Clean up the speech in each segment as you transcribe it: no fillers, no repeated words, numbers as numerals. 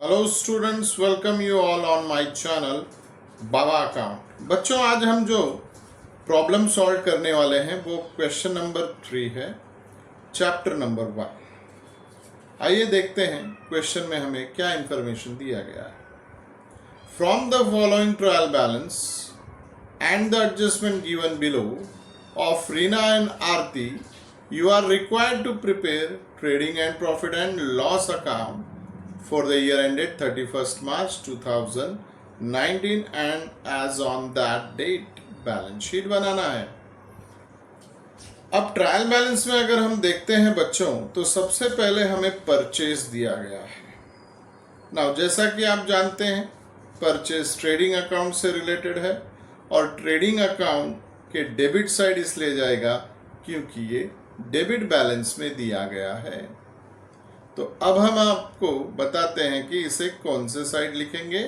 Hello students, welcome you all on my channel Baba account. बच्चों, आज हम जो प्रॉब्लम सॉल्व करने वाले हैं वो क्वेश्चन नंबर 3 है, चैप्टर नंबर 1। आइए देखते हैं क्वेश्चन में हमें क्या इंफॉर्मेशन दिया गया है। From the following trial balance and the adjustment given below of Reena and Aarti, you are required to prepare trading and profit and loss account for the year ended 31st March 2019 and as on that date balance sheet बनाना है। अब trial balance में अगर हम देखते हैं बच्चों, तो सबसे पहले हमें परचेज दिया गया है। नाउ जैसा कि आप जानते हैं, परचेज ट्रेडिंग अकाउंट से रिलेटेड है और ट्रेडिंग अकाउंट के डेबिट साइड इसलिए जाएगा क्योंकि ये डेबिट बैलेंस में दिया गया है। तो अब हम आपको बताते हैं कि इसे कौन से साइड लिखेंगे,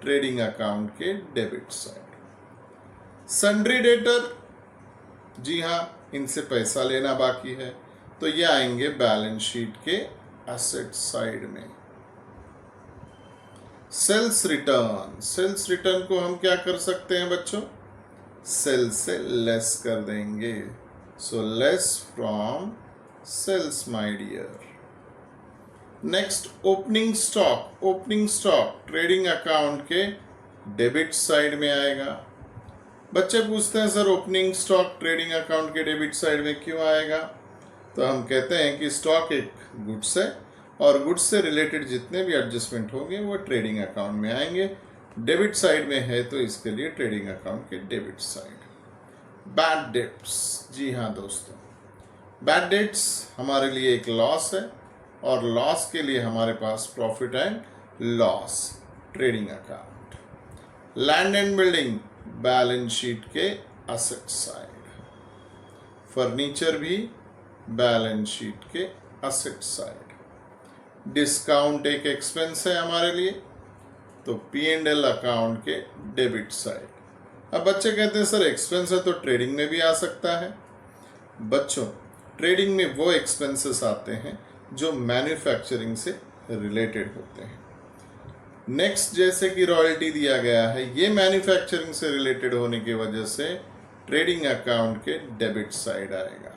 ट्रेडिंग अकाउंट के डेबिट साइड। सन्ड्री डेटर, जी हाँ, इनसे पैसा लेना बाकी है, तो ये आएंगे बैलेंस शीट के एसेट साइड में। सेल्स रिटर्न, सेल्स रिटर्न को हम क्या कर सकते हैं बच्चों, सेल से लेस कर देंगे। So less from sales, my dear. Next, opening stock. Opening stock trading account के डेबिट साइड में आएगा। बच्चे पूछते हैं sir opening stock trading account के डेबिट साइड में क्यों आएगा? तो हम कहते हैं कि स्टॉक एक गुड्स है और गुड्स से रिलेटेड जितने भी एडजस्टमेंट होंगे वो ट्रेडिंग अकाउंट में आएंगे। डेबिट साइड में है तो इसके लिए ट्रेडिंग अकाउंट के डेबिट साइड। बैड डेट्स, जी हाँ दोस्तों, बैड डेट्स हमारे लिए एक लॉस है और लॉस के लिए हमारे पास profit and loss trading account. Land and building balance sheet के एसेट साइड। फर्नीचर भी बैलेंस शीट के एसेट साइड। डिस्काउंट एक एक्सपेंस है हमारे लिए, तो P&L अकाउंट के डेबिट साइड। अब बच्चे कहते हैं सर एक्सपेंस है तो ट्रेडिंग में भी आ सकता है। बच्चों, ट्रेडिंग में वो एक्सपेंसेस आते हैं जो मैन्युफैक्चरिंग से रिलेटेड होते हैं। नेक्स्ट, जैसे कि रॉयल्टी दिया गया है, ये मैन्युफैक्चरिंग से रिलेटेड होने की वजह से ट्रेडिंग अकाउंट के डेबिट साइड आएगा।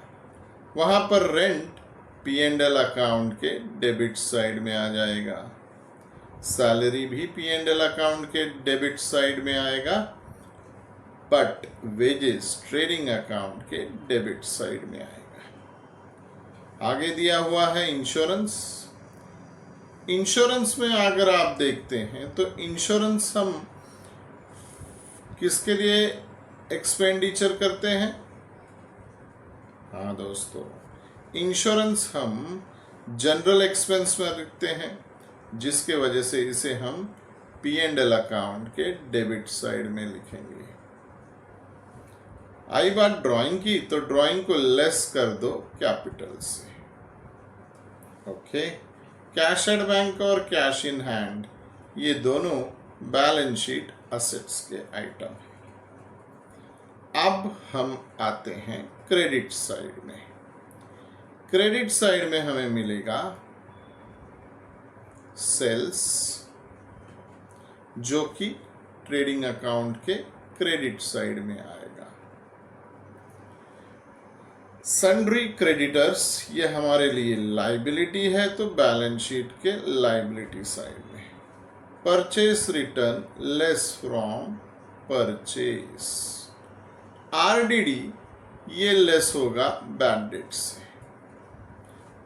वहाँ पर रेंट P&L अकाउंट के डेबिट साइड में आ जाएगा। सैलरी भी P&L अकाउंट के डेबिट साइड में आएगा, बट वेजेस ट्रेडिंग अकाउंट के डेबिट साइड में आएगा। आगे दिया हुआ है इंश्योरेंस। इंश्योरेंस में अगर आप देखते हैं तो इंश्योरेंस हम किसके लिए एक्सपेंडिचर करते हैं? हाँ दोस्तों, इंश्योरेंस हम जनरल एक्सपेंस में रखते हैं, जिसके वजह से इसे हम P&L अकाउंट के डेबिट साइड में लिखेंगे। आई बात ड्राइंग की, तो ड्राइंग को लेस कर दो कैपिटल से। ओके, कैश एट बैंक और कैश इन हैंड ये दोनों बैलेंस शीट असेट्स के आइटम हैं। अब हम आते हैं क्रेडिट साइड में। क्रेडिट साइड में हमें मिलेगा सेल्स, जो कि ट्रेडिंग अकाउंट के क्रेडिट साइड में आएगा। सन्ड्री क्रेडिटर्स, ये हमारे लिए लाइबिलिटी है, तो बैलेंस शीट के लाइबिलिटी साइड में। Purchase return less from purchase. RDD ये लेस होगा बैड डेट से।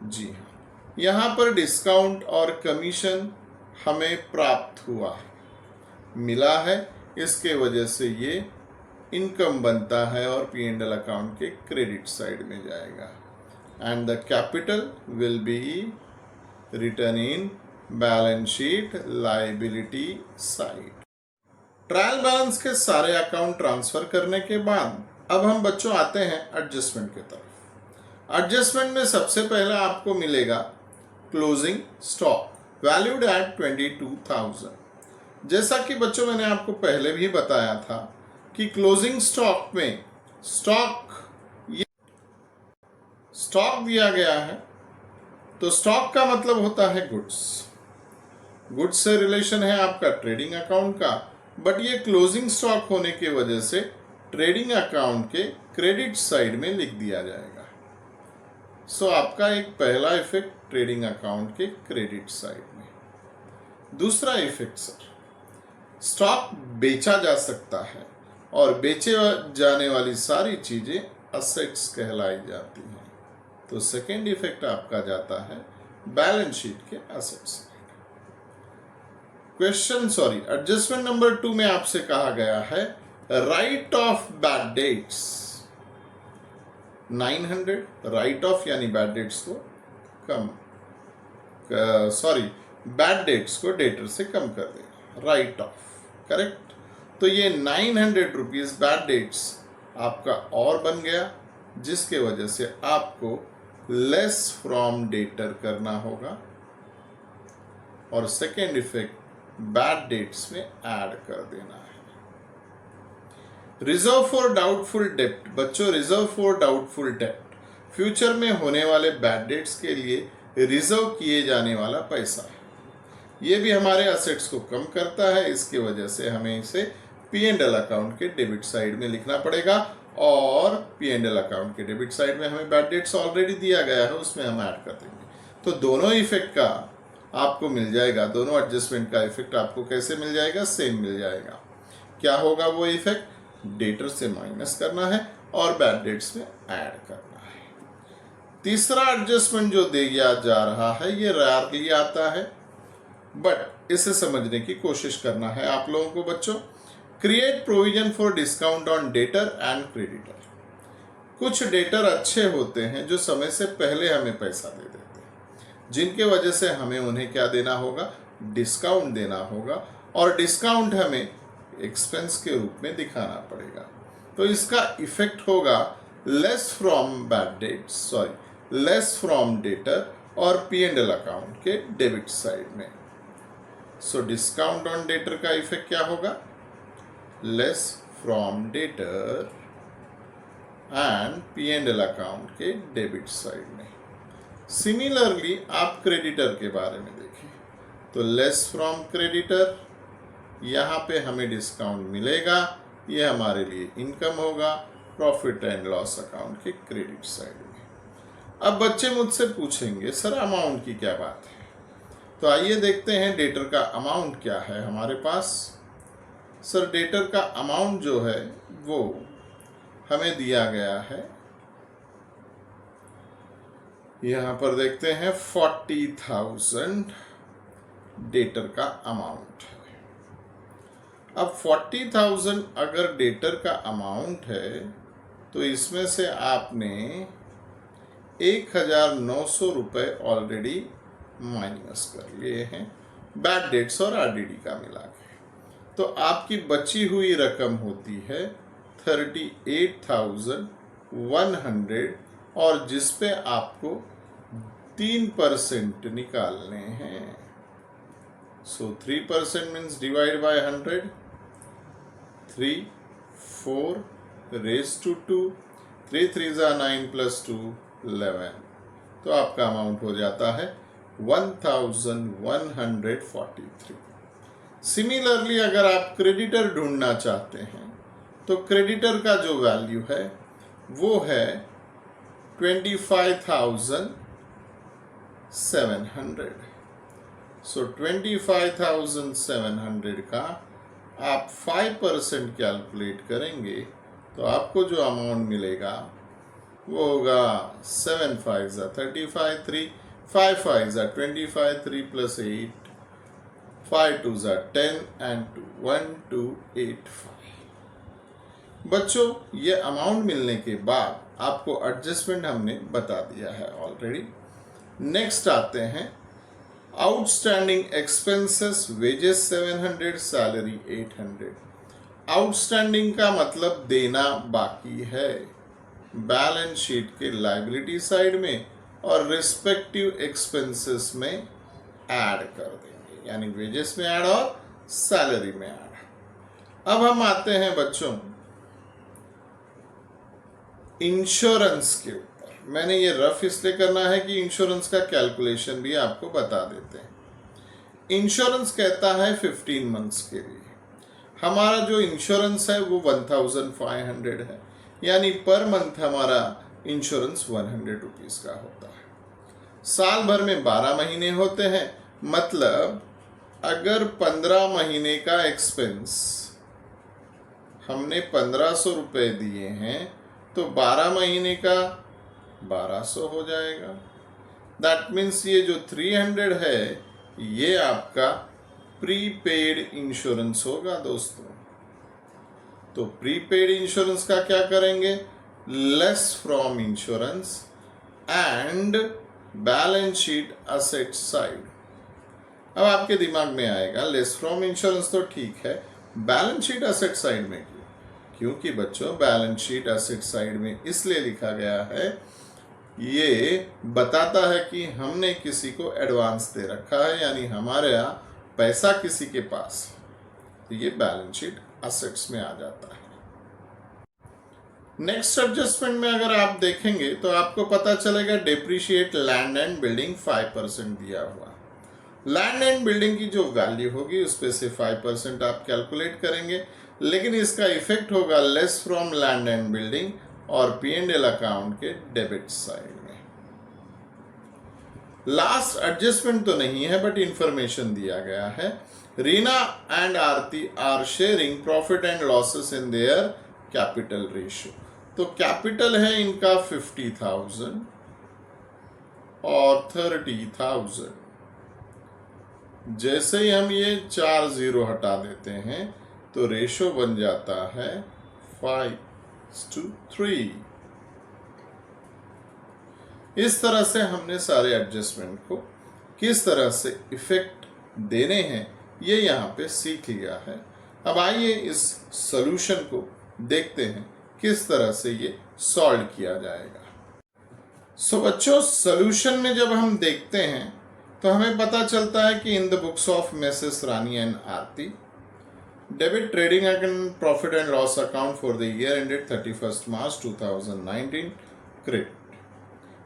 जी हाँ, यहाँ पर डिस्काउंट और कमीशन हमें प्राप्त हुआ, मिला है, इसके वजह से ये इनकम बनता है और P&L अकाउंट के क्रेडिट साइड में जाएगा। And the capital will be return in balance sheet liability side. Trial balance के सारे अकाउंट ट्रांसफर करने के बाद अब हम बच्चों आते हैं एडजस्टमेंट की तरफ। एडजस्टमेंट में सबसे पहले आपको मिलेगा क्लोजिंग स्टॉक वैल्यूड एट 22,000। जैसा कि बच्चों मैंने आपको पहले भी बताया था कि क्लोजिंग स्टॉक में स्टॉक दिया गया है, तो स्टॉक का मतलब होता है गुड्स। गुड्स से रिलेशन है आपका ट्रेडिंग अकाउंट का, बट ये क्लोजिंग स्टॉक होने की वजह से ट्रेडिंग अकाउंट के क्रेडिट साइड में लिख दिया जाएगा। सो आपका एक पहला इफेक्ट ट्रेडिंग अकाउंट के क्रेडिट साइड में। दूसरा इफेक्ट सर, स्टॉक बेचा जा सकता है और बेचे जाने वाली सारी चीजें असेट्स कहलाई जाती हैं। तो सेकेंड इफेक्ट आपका जाता है बैलेंस शीट के असेट्स। एडजस्टमेंट नंबर 2 में आपसे कहा गया है right of bad debts 900, right of यानी बैड डेट्स को बैड डेट्स को डेटर से कम कर देगा, राइट ऑफ, करेक्ट। तो ये 900 रुपीज बैड डेट्स आपका और बन गया, जिसके वजह से आपको लेस फ्रॉम डेटर करना होगा और सेकेंड इफेक्ट बैड डेट्स में ऐड कर देना है। रिजर्व फॉर डाउटफुल डेप्ट, बच्चों रिजर्व फॉर डाउटफुल डेप्ट फ्यूचर में होने वाले बैड डेट्स के लिए रिजर्व किए जाने वाला पैसा है। ये भी हमारे असेट्स को कम करता है, इसकी वजह से हमें इसे P&L अकाउंट के डेबिट साइड में लिखना पड़ेगा और P&L अकाउंट के डेबिट साइड में हमें बैड डेट्स ऑलरेडी दिया गया है, उसमें हम ऐड कर देंगे। तो दोनों इफेक्ट का आपको मिल जाएगा, दोनों एडजस्टमेंट का इफेक्ट आपको कैसे मिल जाएगा, सेम मिल जाएगा। क्या होगा वो इफेक्ट, डेटर से माइनस करना है और बैड डेट्स में ऐड करना है। तीसरा एडजस्टमेंट जो दिया जा रहा है ये रेयरली आता है, बट इसे समझने की कोशिश करना है आप लोगों को बच्चों। Create provision for discount on debtor and creditor. कुछ डेटर अच्छे होते हैं जो समय से पहले हमें पैसा दे देते हैं, जिनके वजह से हमें उन्हें क्या देना होगा, डिस्काउंट देना होगा और डिस्काउंट हमें एक्सपेंस के रूप में दिखाना पड़ेगा। तो इसका इफेक्ट होगा less from bad debt less from debtor और P&L अकाउंट के डेबिट साइड में। सो डिस्काउंट ऑन डेटर का इफेक्ट क्या होगा, less from debtor and P&L account के डेबिट साइड में। सिमिलरली आप क्रेडिटर के बारे में देखिए, तो लेस फ्रॉम क्रेडिटर, यहाँ पे हमें डिस्काउंट मिलेगा, ये हमारे लिए इनकम होगा प्रॉफिट एंड लॉस अकाउंट के क्रेडिट साइड में। अब बच्चे मुझसे पूछेंगे सर अमाउंट की क्या बात है, तो आइए देखते हैं डेटर का अमाउंट क्या है हमारे पास। सर डेटर का अमाउंट जो है वो हमें दिया गया है, यहाँ पर देखते हैं 40,000 डेटर का अमाउंट है। अब 40,000 अगर डेटर का अमाउंट है तो इसमें से आपने 1,900 रुपये ऑलरेडी माइनस कर लिए हैं बैड डेट्स और RDD का मिला के, तो आपकी बची हुई रकम होती है 38,100 और जिस पे आपको 3% निकालने हैं। सो 3% means divide by 100, 3, 4 raised to 2, 3 3 9 plus 2 11, तो आपका अमाउंट हो जाता है 1,143। सिमिलरली अगर आप क्रेडिटर ढूंढना चाहते हैं तो क्रेडिटर का जो वैल्यू है वो है 25,700। सो 25,700 का आप 5% कैलकुलेट करेंगे तो आपको जो अमाउंट मिलेगा वो होगा 7 5 35, 3 5 5 25, 3 plus 8, 5 2 10 and 2 1 2 8 5। बच्चों ये अमाउंट मिलने के बाद आपको एडजस्टमेंट हमने बता दिया है ऑलरेडी। नेक्स्ट आते हैं outstanding expenses, wages 700, salary 800। Outstanding का मतलब देना बाकी है, बैलेंस शीट के लायबिलिटी साइड में और रिस्पेक्टिव एक्सपेंसेस में ऐड कर देंगे, यानी वेजेस में ऐड और सैलरी में ऐड। अब हम आते हैं बच्चों इंश्योरेंस के ऊपर। मैंने ये रफ इसलिए करना है कि इंश्योरेंस का कैलकुलेशन भी आपको बता देते हैं। इंश्योरेंस कहता है 15 मंथ्स के लिए। हमारा जो इंश्योरेंस है वो 1500 है, यानी पर मंथ हमारा इंश्योरेंस 100 रुपीज का होता है। साल भर में 12 महीने होते हैं, मतलब अगर 15 महीने का एक्सपेंस हमने 1500 रुपये दिए हैं तो 12 महीने का 1200 हो जाएगा। दैट मीन्स ये जो 300 है ये आपका प्रीपेड इंश्योरेंस होगा दोस्तों। तो प्रीपेड इंश्योरेंस का क्या करेंगे? Less from insurance and balance sheet asset side. अब आपके दिमाग में आएगा लेस फ्रॉम इंश्योरेंस तो ठीक है, बैलेंस शीट असेट साइड में क्यों? क्योंकि बच्चों बैलेंस शीट असेट साइड में इसलिए लिखा गया है, ये बताता है कि हमने किसी को एडवांस दे रखा है, यानी हमारे यहाँ पैसा किसी के पास, तो ये बैलेंस शीट असेट्स में आ जाता है। नेक्स्ट एडजस्टमेंट में अगर आप देखेंगे तो आपको पता चलेगा डेप्रिशिएट लैंड एंड बिल्डिंग 5% दिया हुआ। लैंड एंड बिल्डिंग की जो वैल्यू होगी उस पे से 5% आप कैलकुलेट करेंगे, लेकिन इसका इफेक्ट होगा less from land and building और P&L अकाउंट के डेबिट साइड में। लास्ट एडजस्टमेंट तो नहीं है बट इंफॉर्मेशन दिया गया है। Reena and Aarti are sharing profit and losses in their capital ratio. तो कैपिटल है इनका 50,000 और 30,000। जैसे ही हम ये 4 0 हटा देते हैं तो रेशो बन जाता है 5:3। इस तरह से हमने सारे एडजस्टमेंट को किस तरह से इफेक्ट देने हैं ये यहाँ पे सीख लिया है। अब आइए इस सॉल्यूशन को देखते हैं किस तरह से ये सॉल्व किया जाएगा। सो बच्चों, सॉल्यूशन में जब हम देखते हैं तो हमें पता चलता है कि in the books of Mrs Rani and Aarti, debit trading account profit and loss account for the year ended 31 March 2019 credit.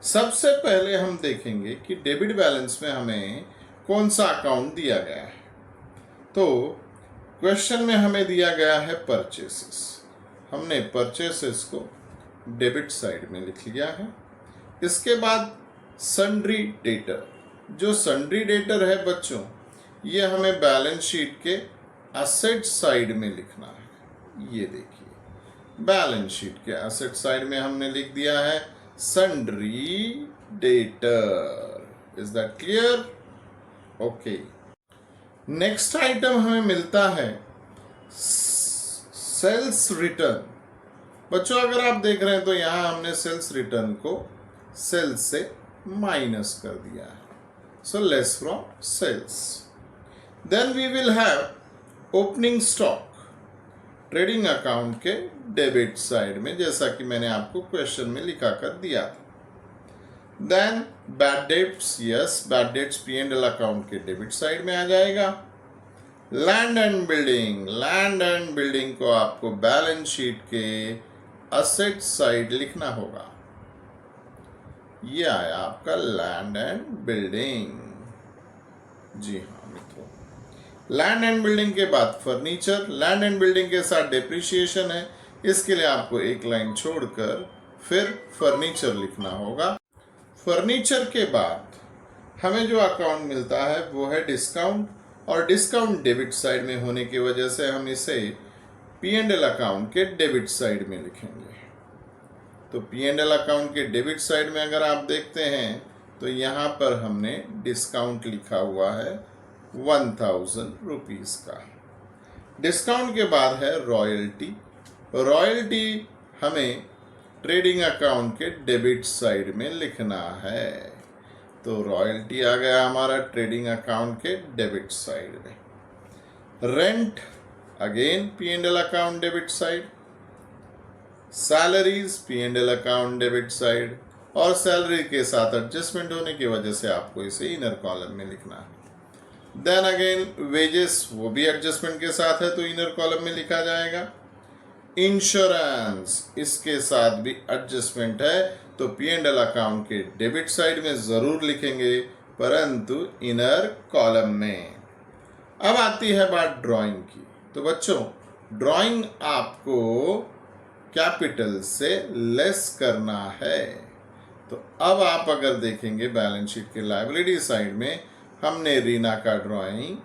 सबसे पहले हम देखेंगे कि डेबिट बैलेंस में हमें कौन सा अकाउंट दिया गया है। तो क्वेश्चन में हमें दिया गया है परचेसेस। हमने परचेसेस को डेबिट साइड में लिख लिया है। इसके बाद सन्ड्री डेटर, जो सन्ड्री डेटर है बच्चों, ये हमें बैलेंस शीट के असेट साइड में लिखना है। ये देखिए बैलेंस शीट के असेट साइड में हमने लिख दिया है sundry debtor. Is that clear? Okay. Next item हमें मिलता है सेल्स रिटर्न। बच्चों अगर आप देख रहे हैं तो यहां हमने सेल्स रिटर्न को सेल्स से माइनस कर दिया है। So less from sales. Then we will have opening stock trading account के डेबिट साइड में, जैसा कि मैंने आपको क्वेश्चन में लिखा कर दिया था। Then bad debts, yes bad debts P&L account के डेबिट साइड में आ जाएगा। Land and building, land and building को आपको बैलेंस शीट के असेट साइड लिखना होगा। ये आया आपका लैंड एंड बिल्डिंग। जी हाँ मित्रों, लैंड एंड बिल्डिंग के बाद फर्नीचर, लैंड एंड बिल्डिंग के साथ डेप्रिसिएशन है, इसके लिए आपको एक लाइन छोड़कर फिर फर्नीचर लिखना होगा। फर्नीचर के बाद हमें जो अकाउंट मिलता है वो है डिस्काउंट, और डिस्काउंट डेबिट साइड में होने की वजह से हम इसे P&L अकाउंट के डेबिट साइड में लिखेंगे। तो P&L अकाउंट के डेबिट साइड में अगर आप देखते हैं तो यहाँ पर हमने डिस्काउंट लिखा हुआ है 1000 रुपीज का। डिस्काउंट के बाद है रॉयल्टी। रॉयल्टी हमें ट्रेडिंग अकाउंट के डेबिट साइड में लिखना है। तो रॉयल्टी आ गया हमारा ट्रेडिंग अकाउंट के डेबिट साइड में। Rent again P&L account debit side. Salaries P&L account debit side, और सैलरी के साथ एडजस्टमेंट होने की वजह से आपको इसे इनर कॉलम में लिखना है। देन अगेन वेजेस, वो भी एडजस्टमेंट के साथ है तो इनर कॉलम में लिखा जाएगा। इंश्योरेंस, इसके साथ भी एडजस्टमेंट है तो P&L अकाउंट के डेबिट साइड में जरूर लिखेंगे, परंतु इनर कॉलम में। अब आती है बात ड्राइंग की। तो बच्चों, ड्राइंग आपको कैपिटल से लेस करना है। तो अब आप अगर देखेंगे बैलेंस शीट के लायबिलिटी साइड में, हमने रीना का ड्राइंग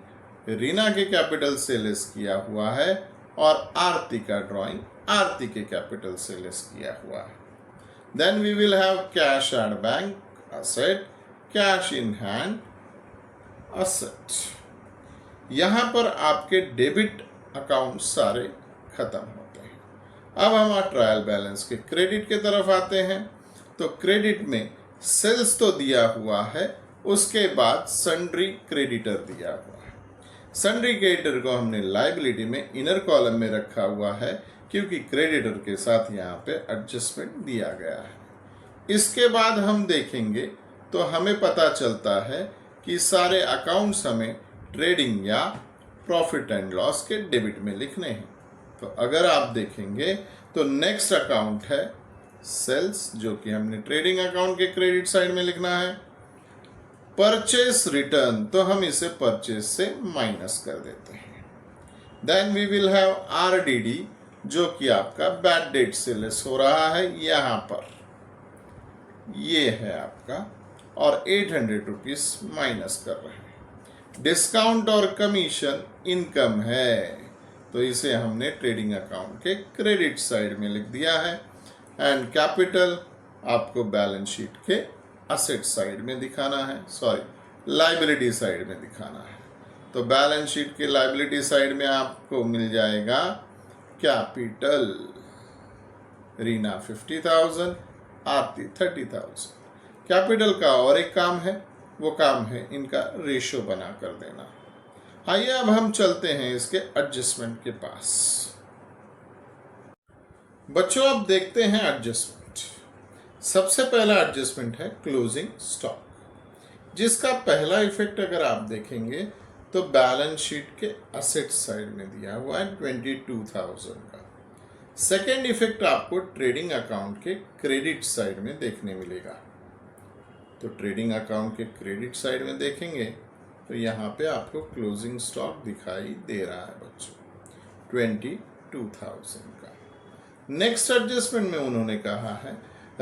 रीना के कैपिटल से लेस किया हुआ है और आरती का ड्राइंग आरती के कैपिटल से लेस किया हुआ है। Then we will have cash at bank asset, cash in hand asset. यहां पर आपके डेबिट अकाउंट सारे खत्म होते हैं। अब हम ट्रायल बैलेंस के क्रेडिट के तरफ आते हैं। तो क्रेडिट में सेल्स तो दिया हुआ है, उसके बाद सन्ड्री क्रेडिटर दिया हुआ है। सन्ड्री क्रेडिटर को हमने लायबिलिटी में इनर कॉलम में रखा हुआ है, क्योंकि क्रेडिटर के साथ यहाँ पे एडजस्टमेंट दिया गया है। इसके बाद हम देखेंगे तो हमें पता चलता है कि सारे अकाउंट्स हमें ट्रेडिंग या प्रॉफिट एंड लॉस के डेबिट में लिखने हैं। तो अगर आप देखेंगे तो नेक्स्ट अकाउंट है सेल्स, जो कि हमने ट्रेडिंग अकाउंट के क्रेडिट साइड में लिखना है। परचेस रिटर्न, तो हम इसे परचेस से माइनस कर देते हैं। Then we will have RDD, जो कि आपका बैड डेट से लेस हो रहा है। यहां पर ये है आपका, और 800 रुपीज माइनस कर रहे हैं। डिस्काउंट और कमीशन इनकम है, तो इसे हमने ट्रेडिंग अकाउंट के क्रेडिट साइड में लिख दिया है। एंड कैपिटल आपको बैलेंस शीट के असेट साइड में दिखाना है, लायबिलिटी साइड में दिखाना है। तो बैलेंस शीट के लायबिलिटी साइड में आपको मिल जाएगा कैपिटल, रीना 50,000, आरती 30,000। कैपिटल का और एक काम है, वो काम है इनका रेशो बना कर देना। आइए अब हम चलते हैं इसके एडजस्टमेंट के पास। बच्चों, अब देखते हैं एडजस्टमेंट। सबसे पहला एडजस्टमेंट है क्लोजिंग स्टॉक, जिसका पहला इफेक्ट अगर आप देखेंगे तो बैलेंस शीट के असेट साइड में दिया हुआ है 22,000 का। सेकेंड इफेक्ट आपको ट्रेडिंग अकाउंट के क्रेडिट साइड में देखने मिलेगा। तो ट्रेडिंग अकाउंट के क्रेडिट साइड में देखेंगे तो यहाँ पे आपको क्लोजिंग स्टॉक दिखाई दे रहा है बच्चों, 22,000 का। नेक्स्ट एडजस्टमेंट में उन्होंने कहा है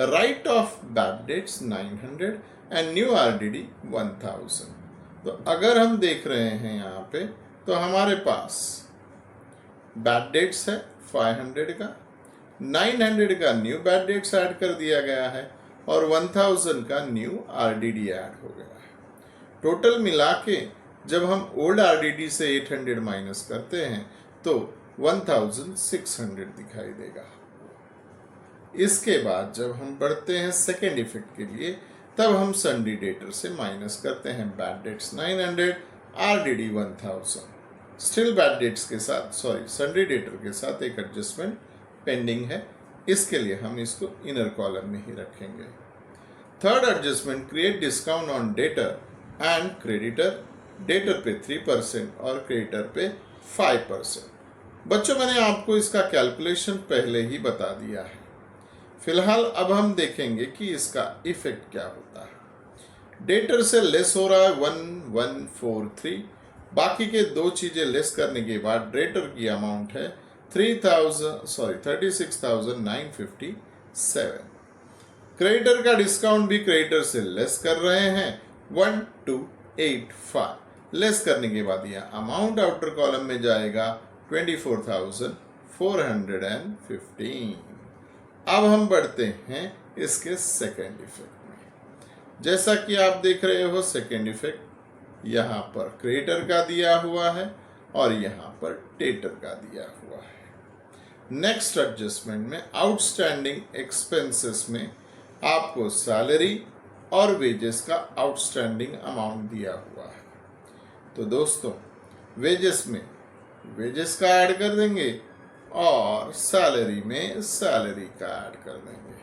right of bad debts 900 and new RDD 1000। तो अगर हम देख रहे हैं यहाँ पे, तो हमारे पास बैड डेट्स है 500 का, 900 का न्यू बैड डेट्स ऐड कर दिया गया है और 1000 का न्यू आरडीडी ऐड हो गया है। टोटल मिला के जब हम ओल्ड आरडीडी से 800 माइनस करते हैं तो 1600 दिखाई देगा। इसके बाद जब हम बढ़ते हैं सेकेंड इफेक्ट के लिए, तब हम सन्ड्री डेटर से माइनस करते हैं bad debts 900, RDD 1000। Still bad debts के साथ सन्ड्री डेटर के साथ एक एडजस्टमेंट पेंडिंग है, इसके लिए हम इसको इनर कॉलम में ही रखेंगे। Third adjustment, create discount on debtor and creditor. Debtor पे 3% और क्रेडिटर पे 5%। बच्चों, मैंने आपको इसका कैलकुलेशन पहले ही बता दिया है। फिलहाल अब हम देखेंगे कि इसका इफेक्ट क्या होता है। डेटर से लेस हो रहा है 1143, बाकी के दो चीजें लेस करने के बाद डेटर की अमाउंट है 36,957। क्रेडिटर का डिस्काउंट भी क्रेडिटर से लेस कर रहे हैं 1285। लेस करने के बाद यह अमाउंट आउटर कॉलम में जाएगा 24,415। अब हम बढ़ते हैं इसके सेकेंड इफेक्ट में। जैसा कि आप देख रहे हो, सेकेंड इफेक्ट यहाँ पर क्रेडिटर का दिया हुआ है और यहाँ पर डेटर का दिया हुआ है। नेक्स्ट एडजस्टमेंट में आउटस्टैंडिंग एक्सपेंसेस में आपको सैलरी और वेजेस का आउटस्टैंडिंग अमाउंट दिया हुआ है। तो दोस्तों, वेजेस में वेजेस का ऐड कर देंगे और सैलरी में सैलरी का ऐड कर देंगे।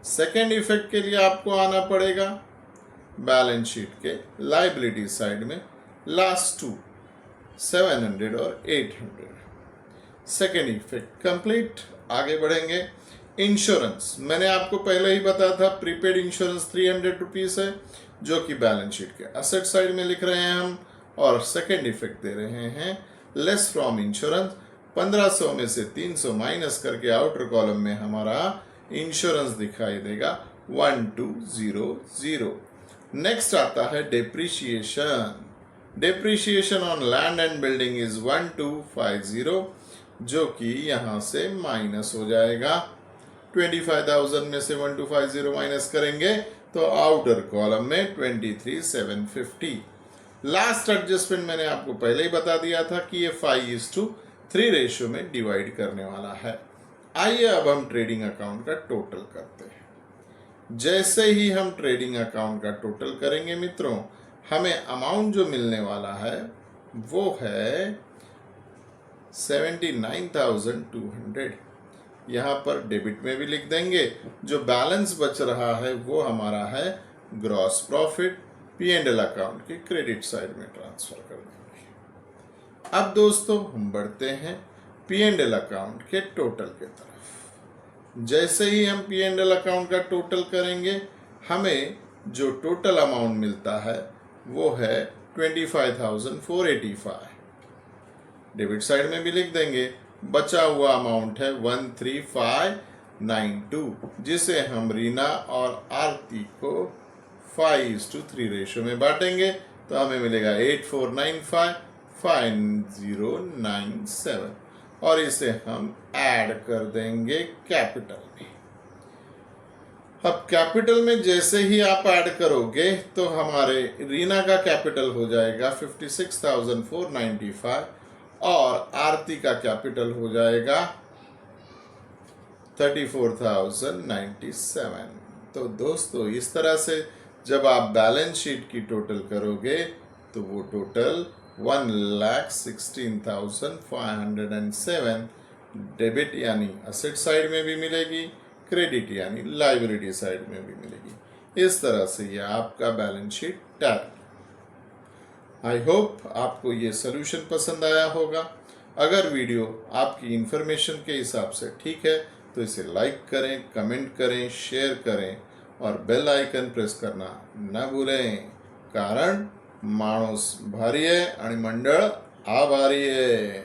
सेकेंड इफेक्ट के लिए आपको आना पड़ेगा बैलेंस शीट के लायबिलिटी साइड में, लास्ट टू 700 और 800। Second effect complete. आगे बढ़ेंगे। इंश्योरेंस, मैंने आपको पहले ही बताया था, प्रीपेड इंश्योरेंस 300 रुपीज है, जो कि बैलेंस शीट के असेट साइड में लिख रहे हैं हम, और सेकेंड इफेक्ट दे रहे हैं लेस फ्रॉम इंश्योरेंस। 1500 में से 300 माइनस करके आउटर कॉलम में हमारा इंश्योरेंस दिखाई देगा 1200। नेक्स्ट आता है depreciation. Depreciation on land and building is 1250, जो कि यहां से माइनस हो जाएगा। 25,000 में से 1250 माइनस करेंगे तो आउटर कॉलम में 23,750। लास्ट एडजस्टमेंट मैंने आपको पहले ही बता दिया था कि ये 5:3 रेशियो में डिवाइड करने वाला है। आइए अब हम ट्रेडिंग अकाउंट का टोटल करते हैं। जैसे ही हम ट्रेडिंग अकाउंट का टोटल करेंगे मित्रों, हमें अमाउंट जो मिलने वाला है वो है 79,200। यहाँ पर डेबिट में भी लिख देंगे। जो बैलेंस बच रहा है वो हमारा है ग्रॉस प्रॉफिट, P&L अकाउंट के क्रेडिट साइड में ट्रांसफर कर देंगे। अब दोस्तों हम बढ़ते हैं P&L अकाउंट के टोटल के तरफ। जैसे ही हम P&L अकाउंट का टोटल करेंगे, हमें जो टोटल अमाउंट मिलता है वो है 25,485। डेबिट साइड में भी लिख देंगे। बचा हुआ अमाउंट है 13,592, जिसे हम रीना और आरती को 5:3 रेशियो में बांटेंगे तो हमें मिलेगा 84955097 और इसे हम ऐड कर देंगे कैपिटल में। अब कैपिटल में जैसे ही आप ऐड करोगे तो हमारे रीना का कैपिटल हो जाएगा 56,495 और आरती का कैपिटल हो जाएगा 34,097। तो दोस्तों इस तरह से जब आप बैलेंस शीट की टोटल करोगे तो वो टोटल 1,16,507 डेबिट यानी असेट साइड में भी मिलेगी, क्रेडिट यानी लाइबिलिटी साइड में भी मिलेगी। इस तरह से ये आपका balance sheet tally. I hope आपको ये सोल्यूशन पसंद आया होगा। अगर वीडियो आपकी इंफॉर्मेशन के हिसाब से ठीक है तो इसे लाइक करें, कमेंट करें, शेयर करें और बेल आइकन प्रेस करना न भूलें, कारण माणूस भारी आहे आणि मंडळ आभारी आहे।